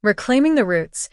Reclaiming the Roots,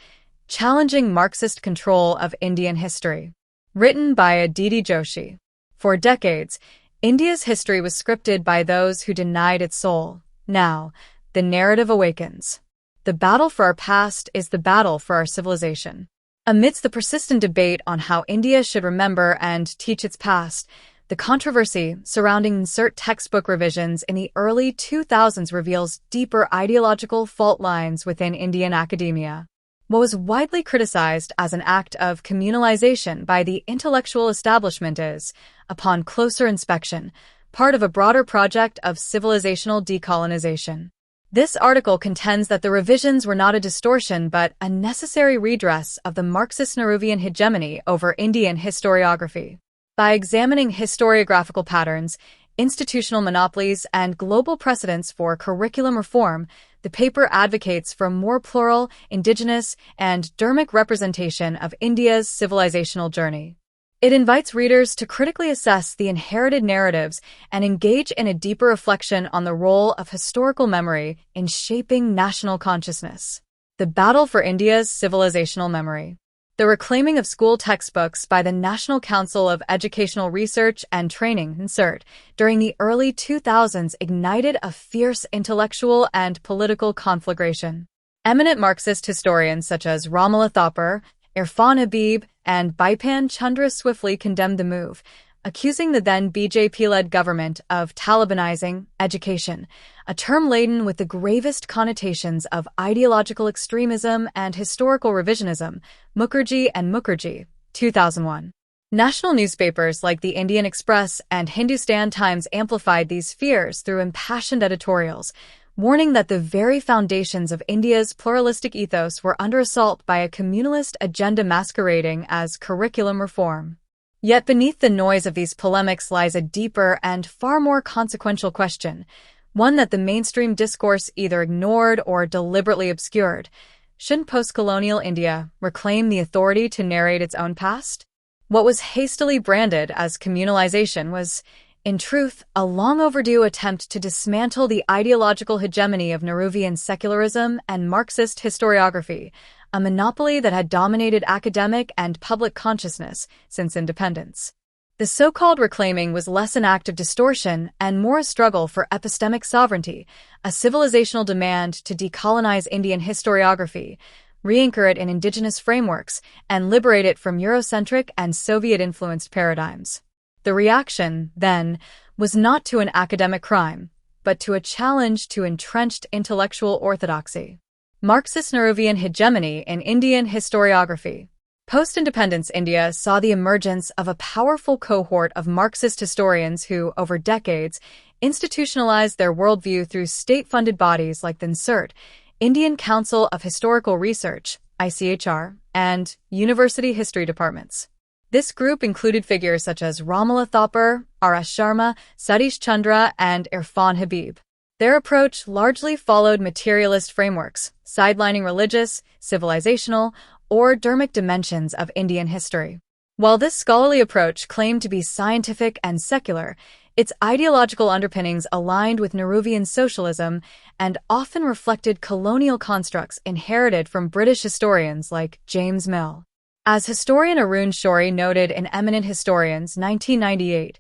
Challenging Marxist Control of Indian History. Written by Aditi Joshi. For decades, India's history was scripted by those who denied its soul. Now, the narrative awakens. The battle for our past is the battle for our civilization. Amidst the persistent debate on how India should remember and teach its past, the controversy surrounding NCERT textbook revisions in the early 2000s reveals deeper ideological fault lines within Indian academia. What was widely criticized as an act of communalization by the intellectual establishment is, upon closer inspection, part of a broader project of civilizational decolonization. This article contends that the revisions were not a distortion but a necessary redress of the Marxist Nehruvian hegemony over Indian historiography. By examining historiographical patterns, institutional monopolies, and global precedents for curriculum reform, the paper advocates for a more plural, indigenous, and dharmic representation of India's civilizational journey. It invites readers to critically assess the inherited narratives and engage in a deeper reflection on the role of historical memory in shaping national consciousness. The battle for India's civilizational memory. The reclaiming of school textbooks by the National Council of Educational Research and Training (NCERT) during the early 2000s ignited a fierce intellectual and political conflagration. Eminent Marxist historians such as Romila Thapar, Irfan Habib, and Bipan Chandra swiftly condemned the move, accusing the then BJP-led government of Talibanizing education, a term laden with the gravest connotations of ideological extremism and historical revisionism. Mukherjee and Mukherjee, 2001. National newspapers like the Indian Express and Hindustan Times amplified these fears through impassioned editorials, warning that the very foundations of India's pluralistic ethos were under assault by a communalist agenda masquerading as curriculum reform. Yet beneath the noise of these polemics lies a deeper and far more consequential question, one that the mainstream discourse either ignored or deliberately obscured. Shouldn't post-colonial India reclaim the authority to narrate its own past? What was hastily branded as communalization was, in truth, a long overdue attempt to dismantle the ideological hegemony of Nehruvian secularism and Marxist historiography, a monopoly that had dominated academic and public consciousness since independence. The so-called reclaiming was less an act of distortion and more a struggle for epistemic sovereignty, a civilizational demand to decolonize Indian historiography, re-anchor it in indigenous frameworks, and liberate it from Eurocentric and Soviet-influenced paradigms. The reaction, then, was not to an academic crime, but to a challenge to entrenched intellectual orthodoxy. Marxist Nehruvian hegemony in Indian historiography. Post-independence India saw the emergence of a powerful cohort of Marxist historians who, over decades, institutionalized their worldview through state-funded bodies like the NCERT, Indian Council of Historical Research, ICHR, and university history departments. This group included figures such as Romila Thapar, R.S. Sharma, Satish Chandra, and Irfan Habib. Their approach largely followed materialist frameworks, sidelining religious, civilizational, or dharmic dimensions of Indian history. While this scholarly approach claimed to be scientific and secular, its ideological underpinnings aligned with Nehruvian socialism and often reflected colonial constructs inherited from British historians like James Mill. As historian Arun Shourie noted in Eminent Historians, 1998,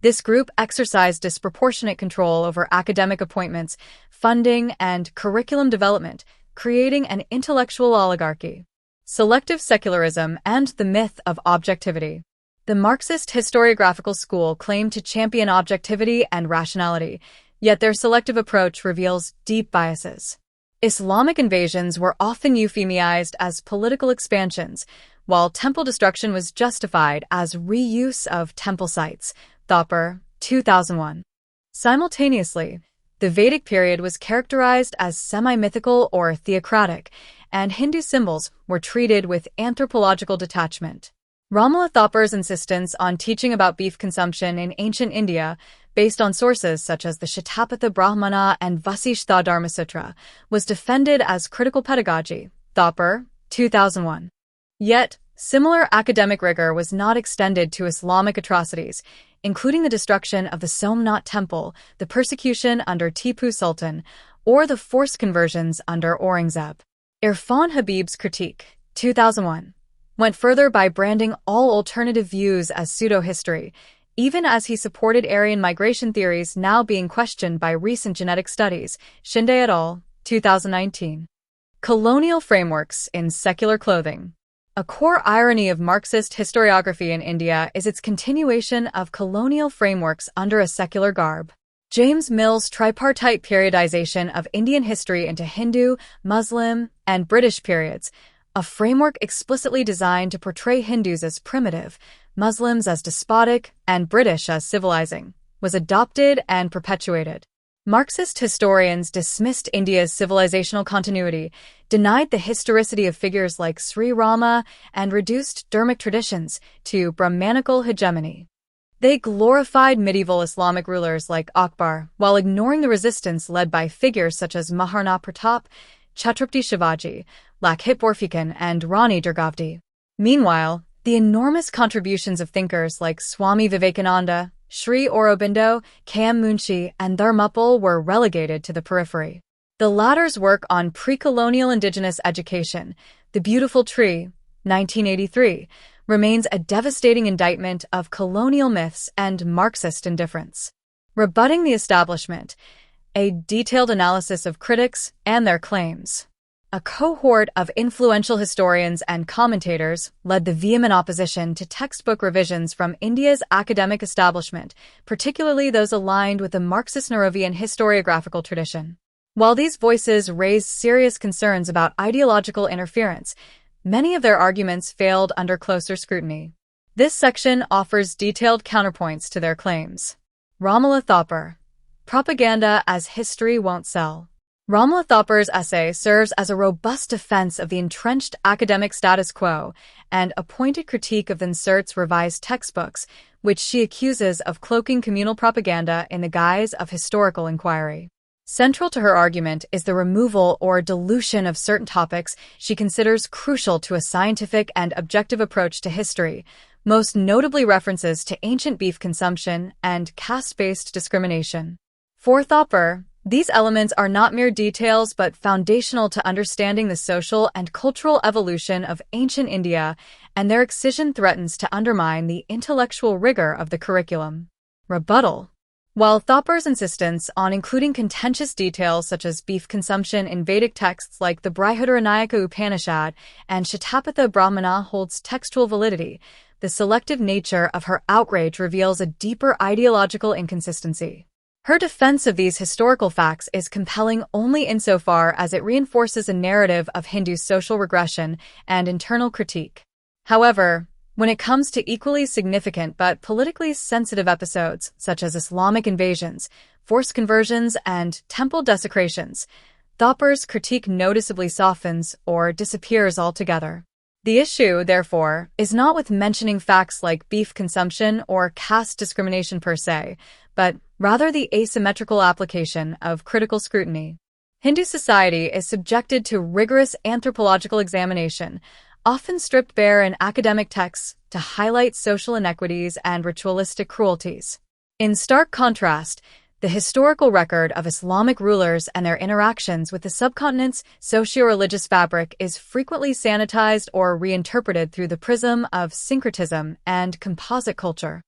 this group exercised disproportionate control over academic appointments, funding, and curriculum development, creating an intellectual oligarchy. Selective secularism and the myth of objectivity. The Marxist historiographical school claimed to champion objectivity and rationality, yet their selective approach reveals deep biases. Islamic invasions were often euphemized as political expansions, while temple destruction was justified as reuse of temple sites. Thapar, 2001. Simultaneously, the Vedic period was characterized as semi-mythical or theocratic, and Hindu symbols were treated with anthropological detachment. Romila Thapar's insistence on teaching about beef consumption in ancient India, based on sources such as the Shatapatha Brahmana and Vasishtha Dharmasutra, was defended as critical pedagogy. Thapar, 2001. Yet, similar academic rigor was not extended to Islamic atrocities, including the destruction of the Somnath Temple, the persecution under Tipu Sultan, or the forced conversions under Aurangzeb. Irfan Habib's critique, 2001, went further by branding all alternative views as pseudo-history, even as he supported Aryan migration theories now being questioned by recent genetic studies, Shinde et al., 2019. Colonial frameworks in secular clothing. A core irony of Marxist historiography in India is its continuation of colonial frameworks under a secular garb. James Mill's tripartite periodization of Indian history into Hindu, Muslim, and British periods, a framework explicitly designed to portray Hindus as primitive, Muslims as despotic, and British as civilizing, was adopted and perpetuated. Marxist historians dismissed India's civilizational continuity, denied the historicity of figures like Sri Rama, and reduced dharmic traditions to Brahmanical hegemony. They glorified medieval Islamic rulers like Akbar, while ignoring the resistance led by figures such as Maharana Pratap, Chhatrapati Shivaji, Lakhit Borphikan, and Rani Durgavati. Meanwhile, the enormous contributions of thinkers like Swami Vivekananda, Sri Aurobindo, K.M. Munshi, and Dharmapal were relegated to the periphery. The latter's work on pre-colonial indigenous education, The Beautiful Tree, 1983, remains a devastating indictment of colonial myths and Marxist indifference. Rebutting the Establishment, a detailed analysis of critics and their claims. A cohort of influential historians and commentators led the vehement opposition to textbook revisions from India's academic establishment, particularly those aligned with the Marxist Nehruvian historiographical tradition. While these voices raised serious concerns about ideological interference, many of their arguments failed under closer scrutiny. This section offers detailed counterpoints to their claims. Romila Thapar, Propaganda as History Won't Sell. Romila Thapar's essay serves as a robust defense of the entrenched academic status quo and a pointed critique of the NCERT's revised textbooks, which she accuses of cloaking communal propaganda in the guise of historical inquiry. Central to her argument is the removal or dilution of certain topics she considers crucial to a scientific and objective approach to history, most notably references to ancient beef consumption and caste-based discrimination. For Thapar, these elements are not mere details but foundational to understanding the social and cultural evolution of ancient India, and their excision threatens to undermine the intellectual rigor of the curriculum. Rebuttal. While Thapar's insistence on including contentious details such as beef consumption in Vedic texts like the Brihadaranyaka Upanishad and Shatapatha Brahmana holds textual validity, the selective nature of her outrage reveals a deeper ideological inconsistency. Her defense of these historical facts is compelling only insofar as it reinforces a narrative of Hindu social regression and internal critique. However, when it comes to equally significant but politically sensitive episodes, such as Islamic invasions, forced conversions, and temple desecrations, Thapar's critique noticeably softens or disappears altogether. The issue, therefore, is not with mentioning facts like beef consumption or caste discrimination per se, but rather the asymmetrical application of critical scrutiny. Hindu society is subjected to rigorous anthropological examination, often stripped bare in academic texts to highlight social inequities and ritualistic cruelties. In stark contrast, the historical record of Islamic rulers and their interactions with the subcontinent's socio-religious fabric is frequently sanitized or reinterpreted through the prism of syncretism and composite culture.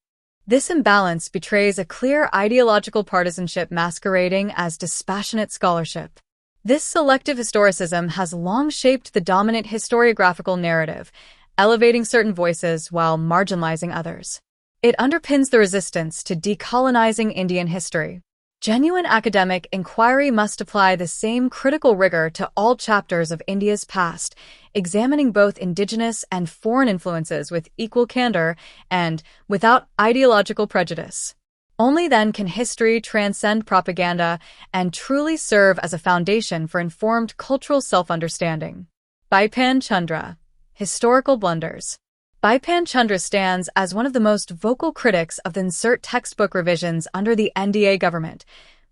This imbalance betrays a clear ideological partisanship masquerading as dispassionate scholarship. This selective historicism has long shaped the dominant historiographical narrative, elevating certain voices while marginalizing others. It underpins the resistance to decolonizing Indian history. Genuine academic inquiry must apply the same critical rigor to all chapters of India's past, examining both indigenous and foreign influences with equal candor and without ideological prejudice. Only then can history transcend propaganda and truly serve as a foundation for informed cultural self-understanding. Bipan Chandra. Historical Blunders. Bipan Chandra stands as one of the most vocal critics of the NCERT textbook revisions under the NDA government,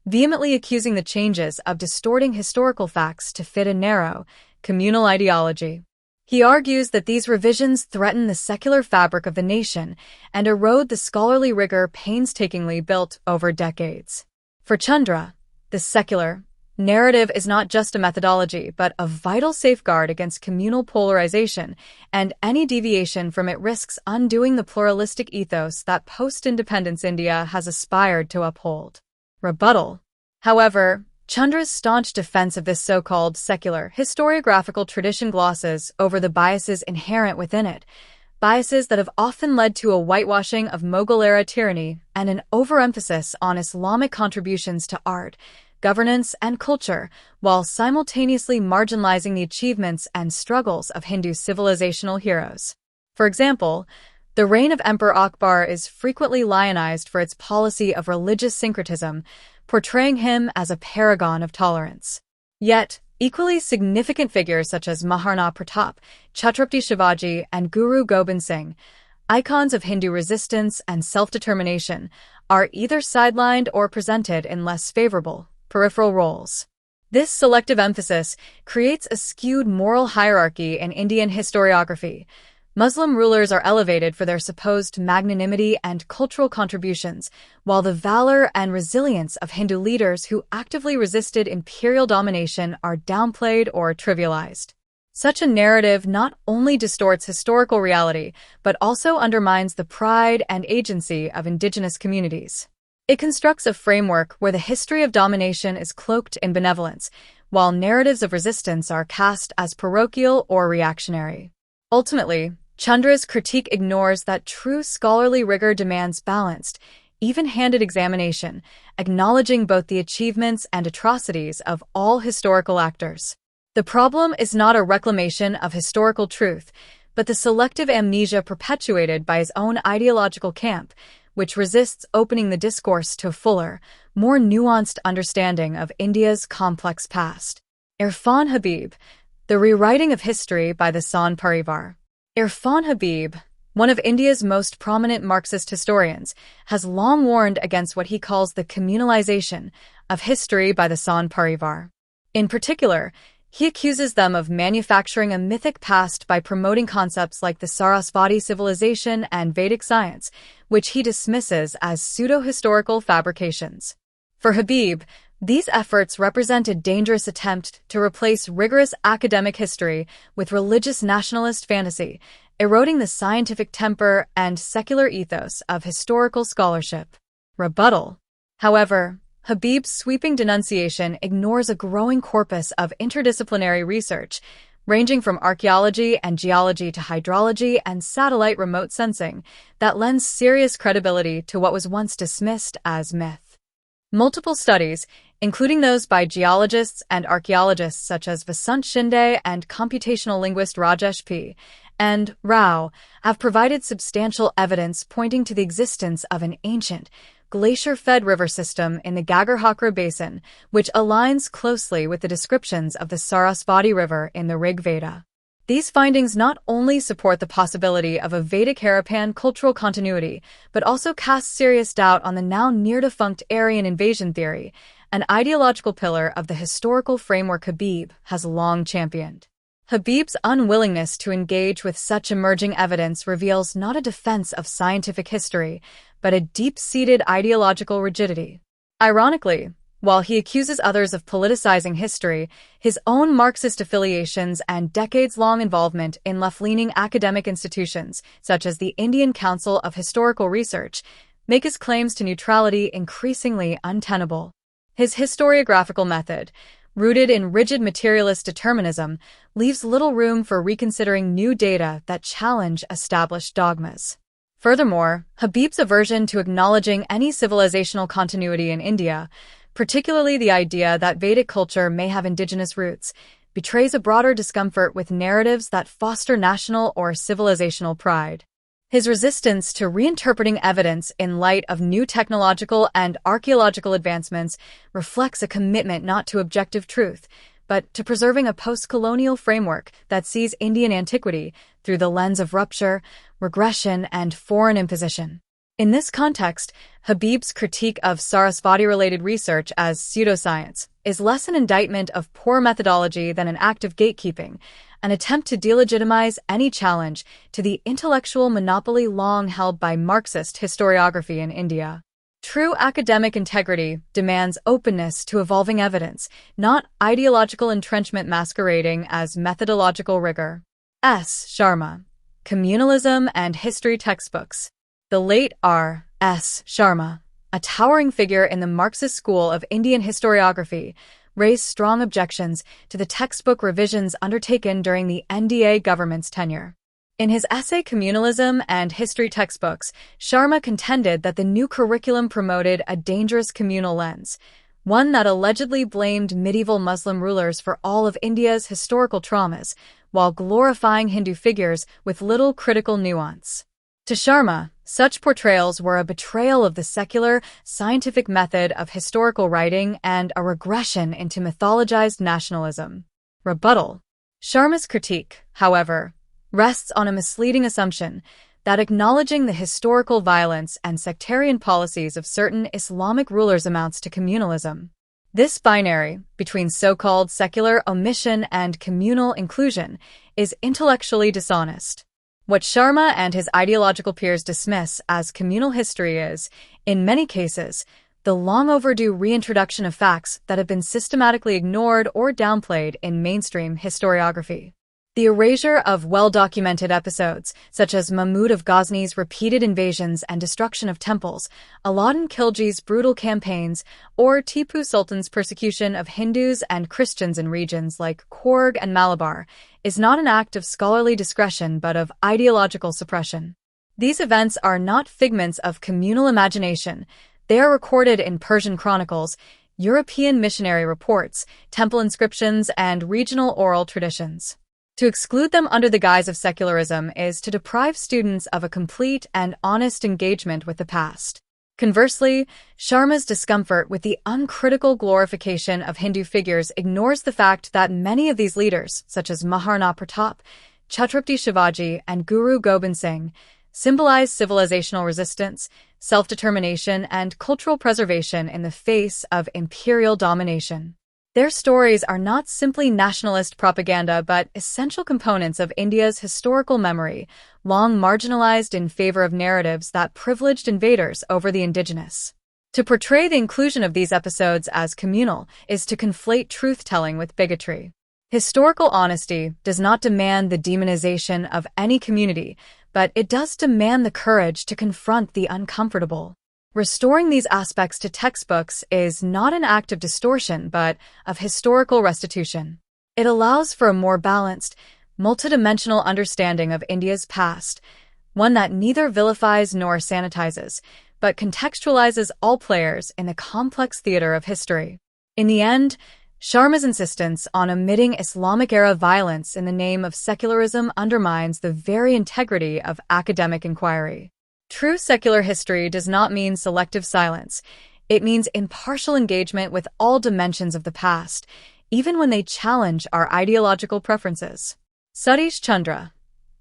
vehemently accusing the changes of distorting historical facts to fit a narrow, communal ideology. He argues that these revisions threaten the secular fabric of the nation and erode the scholarly rigor painstakingly built over decades. For Chandra, the secular, Narrative is not just a methodology, but a vital safeguard against communal polarization, and any deviation from it risks undoing the pluralistic ethos that post-independence India has aspired to uphold. Rebuttal. However, Chandra's staunch defense of this so-called secular historiographical tradition glosses over the biases inherent within it, biases that have often led to a whitewashing of Mughal-era tyranny and an overemphasis on Islamic contributions to art, governance, and culture, while simultaneously marginalizing the achievements and struggles of Hindu civilizational heroes. For example, the reign of Emperor Akbar is frequently lionized for its policy of religious syncretism, portraying him as a paragon of tolerance. Yet, equally significant figures such as Maharana Pratap, Chhatrapati Shivaji, and Guru Gobind Singh, icons of Hindu resistance and self-determination, are either sidelined or presented in less favorable, peripheral roles. This selective emphasis creates a skewed moral hierarchy in Indian historiography. Muslim rulers are elevated for their supposed magnanimity and cultural contributions, while the valor and resilience of Hindu leaders who actively resisted imperial domination are downplayed or trivialized. Such a narrative not only distorts historical reality, but also undermines the pride and agency of indigenous communities. It constructs a framework where the history of domination is cloaked in benevolence, while narratives of resistance are cast as parochial or reactionary. Ultimately, Chandra's critique ignores that true scholarly rigor demands balanced, even-handed examination, acknowledging both the achievements and atrocities of all historical actors. The problem is not a reclamation of historical truth, but the selective amnesia perpetuated by his own ideological camp, which resists opening the discourse to a fuller, more nuanced understanding of India's complex past. Irfan Habib, The Rewriting of History by the Sant Parivar. Irfan Habib, one of India's most prominent Marxist historians, has long warned against what he calls the communalization of history by the Sant Parivar. In particular, he accuses them of manufacturing a mythic past by promoting concepts like the Sarasvati civilization and Vedic science, which he dismisses as pseudo-historical fabrications. For Habib, these efforts represent a dangerous attempt to replace rigorous academic history with religious nationalist fantasy, eroding the scientific temper and secular ethos of historical scholarship. Rebuttal. However, Habib's sweeping denunciation ignores a growing corpus of interdisciplinary research, ranging from archaeology and geology to hydrology and satellite remote sensing, that lends serious credibility to what was once dismissed as myth. Multiple studies, including those by geologists and archaeologists such as Vasant Shinde and computational linguist Rajesh P. and Rao, have provided substantial evidence pointing to the existence of an ancient, glacier-fed river system in the Gagar-Hakra Basin, which aligns closely with the descriptions of the Sarasvati River in the Rig Veda. These findings not only support the possibility of a Vedic Harappan cultural continuity, but also cast serious doubt on the now near-defunct Aryan invasion theory, an ideological pillar of the historical framework Habib has long championed. Habib's unwillingness to engage with such emerging evidence reveals not a defense of scientific history, but a deep-seated ideological rigidity. Ironically, while he accuses others of politicizing history, his own Marxist affiliations and decades-long involvement in left-leaning academic institutions, such as the Indian Council of Historical Research, make his claims to neutrality increasingly untenable. His historiographical method, rooted in rigid materialist determinism, leaves little room for reconsidering new data that challenge established dogmas. Furthermore, Habib's aversion to acknowledging any civilizational continuity in India, particularly the idea that Vedic culture may have indigenous roots, betrays a broader discomfort with narratives that foster national or civilizational pride. His resistance to reinterpreting evidence in light of new technological and archaeological advancements reflects a commitment not to objective truth, but to preserving a post-colonial framework that sees Indian antiquity through the lens of rupture, regression, and foreign imposition. In this context, Habib's critique of Sarasvati-related research as pseudoscience is less an indictment of poor methodology than an act of gatekeeping, an attempt to delegitimize any challenge to the intellectual monopoly long held by Marxist historiography in India. True academic integrity demands openness to evolving evidence, not ideological entrenchment masquerading as methodological rigor. Sharma. Communalism and History Textbooks. The late R. S. Sharma, a towering figure in the Marxist school of Indian historiography, raised strong objections to the textbook revisions undertaken during the NDA government's tenure. In his essay Communalism and History Textbooks, Sharma contended that the new curriculum promoted a dangerous communal lens, one that allegedly blamed medieval Muslim rulers for all of India's historical traumas, while glorifying Hindu figures with little critical nuance. To Sharma, such portrayals were a betrayal of the secular, scientific method of historical writing and a regression into mythologized nationalism. Rebuttal. Sharma's critique, however, rests on a misleading assumption that acknowledging the historical violence and sectarian policies of certain Islamic rulers amounts to communalism. This binary, between so-called secular omission and communal inclusion, is intellectually dishonest. What Sharma and his ideological peers dismiss as communal history is, in many cases, the long-overdue reintroduction of facts that have been systematically ignored or downplayed in mainstream historiography. The erasure of well-documented episodes, such as Mahmud of Ghaznī's repeated invasions and destruction of temples, Alauddin Khilji's brutal campaigns, or Tipu Sultan's persecution of Hindus and Christians in regions like Coorg and Malabar, is not an act of scholarly discretion but of ideological suppression. These events are not figments of communal imagination. They are recorded in Persian chronicles, European missionary reports, temple inscriptions, and regional oral traditions. To exclude them under the guise of secularism is to deprive students of a complete and honest engagement with the past. Conversely, Sharma's discomfort with the uncritical glorification of Hindu figures ignores the fact that many of these leaders, such as Maharana Pratap, Chhatrapati Shivaji, and Guru Gobind Singh, symbolize civilizational resistance, self-determination, and cultural preservation in the face of imperial domination. Their stories are not simply nationalist propaganda but essential components of India's historical memory, long marginalized in favor of narratives that privileged invaders over the indigenous. To portray the inclusion of these episodes as communal is to conflate truth-telling with bigotry. Historical honesty does not demand the demonization of any community, but it does demand the courage to confront the uncomfortable. Restoring these aspects to textbooks is not an act of distortion, but of historical restitution. It allows for a more balanced, multidimensional understanding of India's past, one that neither vilifies nor sanitizes, but contextualizes all players in the complex theater of history. In the end, Sharma's insistence on omitting Islamic-era violence in the name of secularism undermines the very integrity of academic inquiry. True secular history does not mean selective silence. It means impartial engagement with all dimensions of the past, even when they challenge our ideological preferences. Satish Chandra.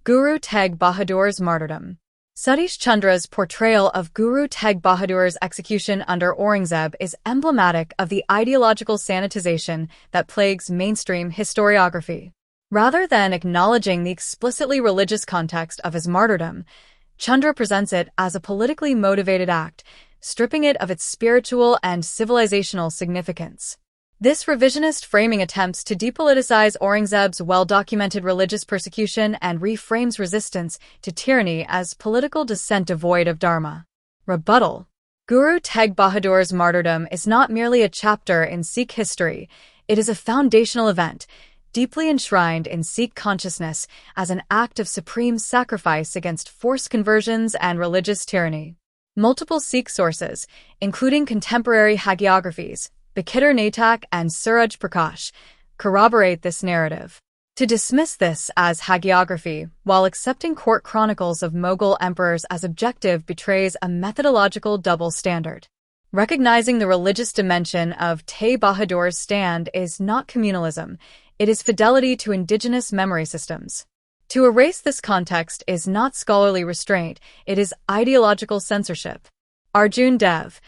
Guru Tegh Bahadur's martyrdom. Satish Chandra's portrayal of Guru Tegh Bahadur's execution under Aurangzeb is emblematic of the ideological sanitization that plagues mainstream historiography. Rather than acknowledging the explicitly religious context of his martyrdom, Chandra presents it as a politically motivated act, stripping it of its spiritual and civilizational significance. This revisionist framing attempts to depoliticize Aurangzeb's well-documented religious persecution and reframes resistance to tyranny as political dissent devoid of Dharma. Rebuttal. Guru Tegh Bahadur's martyrdom is not merely a chapter in Sikh history, it is a foundational event, deeply enshrined in Sikh consciousness as an act of supreme sacrifice against forced conversions and religious tyranny. Multiple Sikh sources, including contemporary hagiographies, Bakhinder Natak and Suraj Prakash, corroborate this narrative. To dismiss this as hagiography, while accepting court chronicles of Mughal emperors as objective, betrays a methodological double standard. Recognizing the religious dimension of Tegh Bahadur's stand is not communalism, it is fidelity to indigenous memory systems. To erase this context is not scholarly restraint, it is ideological censorship. Arjun Dev.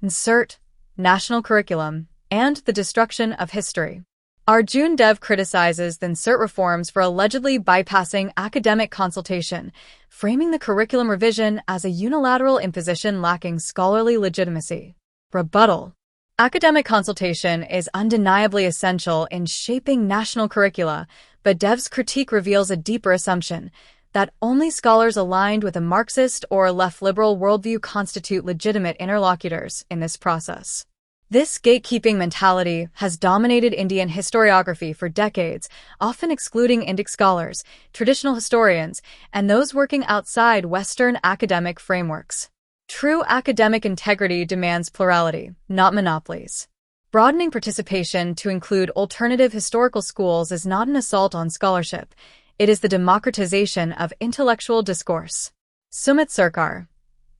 NCERT, National Curriculum, and the Destruction of History. Arjun Dev criticizes the NCERT reforms for allegedly bypassing academic consultation, framing the curriculum revision as a unilateral imposition lacking scholarly legitimacy. Rebuttal. Academic consultation is undeniably essential in shaping national curricula, but Dev's critique reveals a deeper assumption that only scholars aligned with a Marxist or left-liberal worldview constitute legitimate interlocutors in this process. This gatekeeping mentality has dominated Indian historiography for decades, often excluding Indic scholars, traditional historians, and those working outside Western academic frameworks. True academic integrity demands plurality, not monopolies. Broadening participation to include alternative historical schools is not an assault on scholarship. It is the democratization of intellectual discourse. Sumit Sarkar.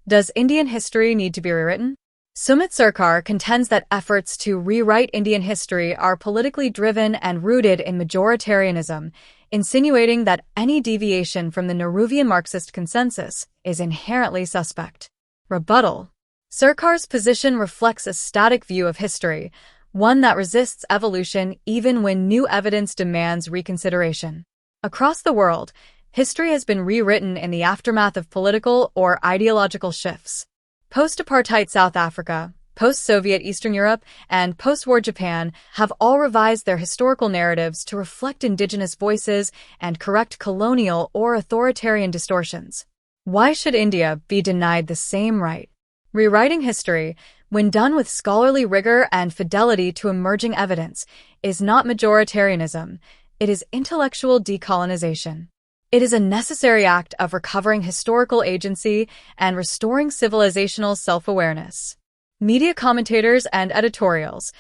Does Indian history need to be rewritten? Sumit Sarkar contends that efforts to rewrite Indian history are politically driven and rooted in majoritarianism, insinuating that any deviation from the Nehruvian Marxist consensus is inherently suspect. Rebuttal. Sarkar's position reflects a static view of history, one that resists evolution even when new evidence demands reconsideration. Across the world, history has been rewritten in the aftermath of political or ideological shifts. Post-apartheid South Africa, post-Soviet Eastern Europe, and post-war Japan have all revised their historical narratives to reflect indigenous voices and correct colonial or authoritarian distortions. Why should India be denied the same right? Rewriting history, when done with scholarly rigor and fidelity to emerging evidence, is not majoritarianism. It is intellectual decolonization. It is a necessary act of recovering historical agency and restoring civilizational self-awareness. Media commentators and editorials,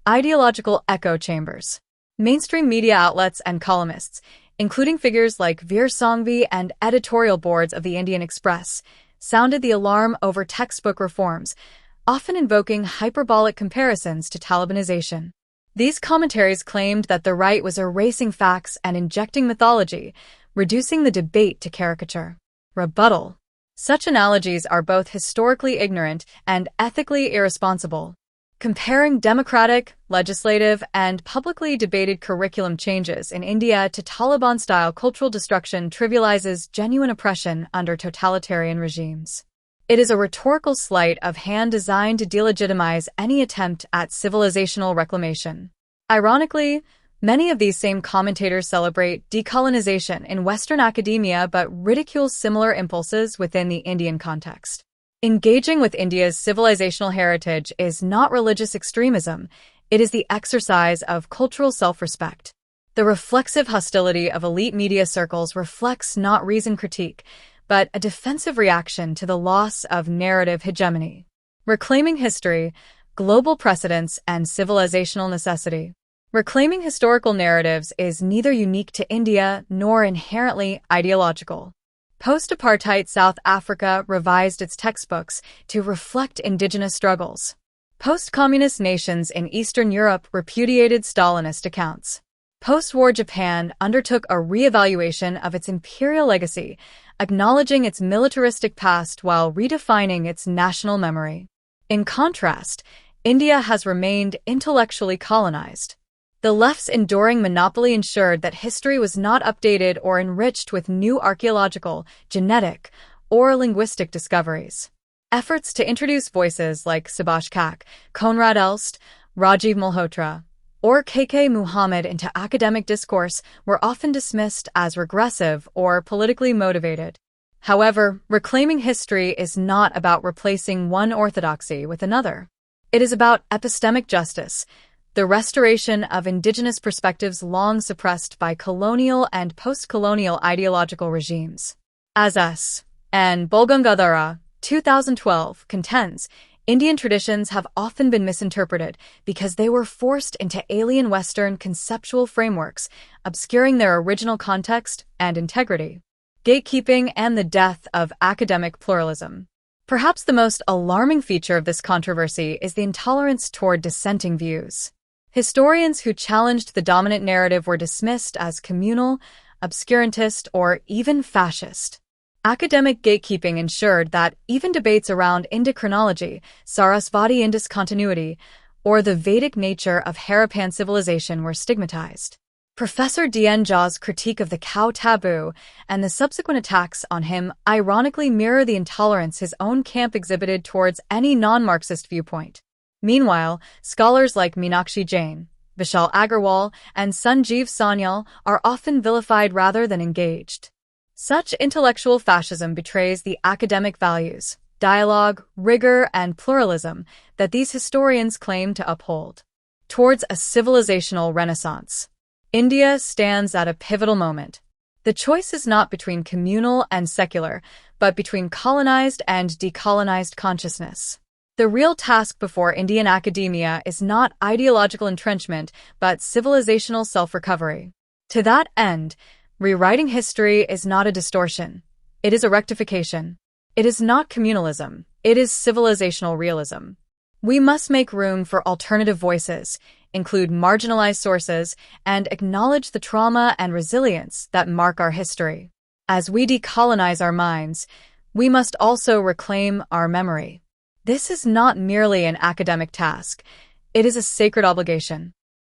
ideological echo chambers. Mainstream media outlets and columnists, including figures like Veer Sanghvi and editorial boards of the Indian Express, sounded the alarm over textbook reforms, often invoking hyperbolic comparisons to Talibanization. These commentaries claimed that the right was erasing facts and injecting mythology, reducing the debate to caricature. Rebuttal. Such analogies are both historically ignorant and ethically irresponsible. Comparing democratic, legislative, and publicly debated curriculum changes in India to Taliban-style cultural destruction trivializes genuine oppression under totalitarian regimes. It is a rhetorical sleight of hand designed to delegitimize any attempt at civilizational reclamation. Ironically, many of these same commentators celebrate decolonization in Western academia but ridicule similar impulses within the Indian context. Engaging with India's civilizational heritage is not religious extremism, it is the exercise of cultural self-respect. The reflexive hostility of elite media circles reflects not reasoned critique, but a defensive reaction to the loss of narrative hegemony. Reclaiming history, global precedents, and civilizational necessity. Reclaiming historical narratives is neither unique to India nor inherently ideological. Post-apartheid South Africa revised its textbooks to reflect indigenous struggles. Post-communist nations in Eastern Europe repudiated Stalinist accounts. Post-war Japan undertook a re-evaluation of its imperial legacy, acknowledging its militaristic past while redefining its national memory. In contrast, India has remained intellectually colonized. The left's enduring monopoly ensured that history was not updated or enriched with new archaeological, genetic, or linguistic discoveries. Efforts to introduce voices like Subhash Kak, Konrad Elst, Rajiv Malhotra, or K.K. Muhammad into academic discourse were often dismissed as regressive or politically motivated. However, reclaiming history is not about replacing one orthodoxy with another. It is about epistemic justice, the restoration of indigenous perspectives long suppressed by colonial and post-colonial ideological regimes. As S. and Bolgangadhara, 2012, contends, Indian traditions have often been misinterpreted because they were forced into alien Western conceptual frameworks, obscuring their original context and integrity. Gatekeeping and the death of academic pluralism. Perhaps the most alarming feature of this controversy is the intolerance toward dissenting views. Historians who challenged the dominant narrative were dismissed as communal, obscurantist, or even fascist. Academic gatekeeping ensured that even debates around Indic chronology, Sarasvati Indus continuity, or the Vedic nature of Harappan civilization were stigmatized. Professor D.N. Jha's critique of the cow taboo and the subsequent attacks on him ironically mirror the intolerance his own camp exhibited towards any non-Marxist viewpoint. Meanwhile, scholars like Meenakshi Jain, Vishal Agarwal, and Sanjeev Sanyal are often vilified rather than engaged. Such intellectual fascism betrays the academic values, dialogue, rigor, and pluralism that these historians claim to uphold. Towards a civilizational renaissance, India stands at a pivotal moment. The choice is not between communal and secular, but between colonized and decolonized consciousness. The real task before Indian academia is not ideological entrenchment, but civilizational self-recovery. To that end, rewriting history is not a distortion. It is a rectification. It is not communalism. It is civilizational realism. We must make room for alternative voices, include marginalized sources, and acknowledge the trauma and resilience that mark our history. As we decolonize our minds, we must also reclaim our memory. This is not merely an academic task. It is a sacred obligation.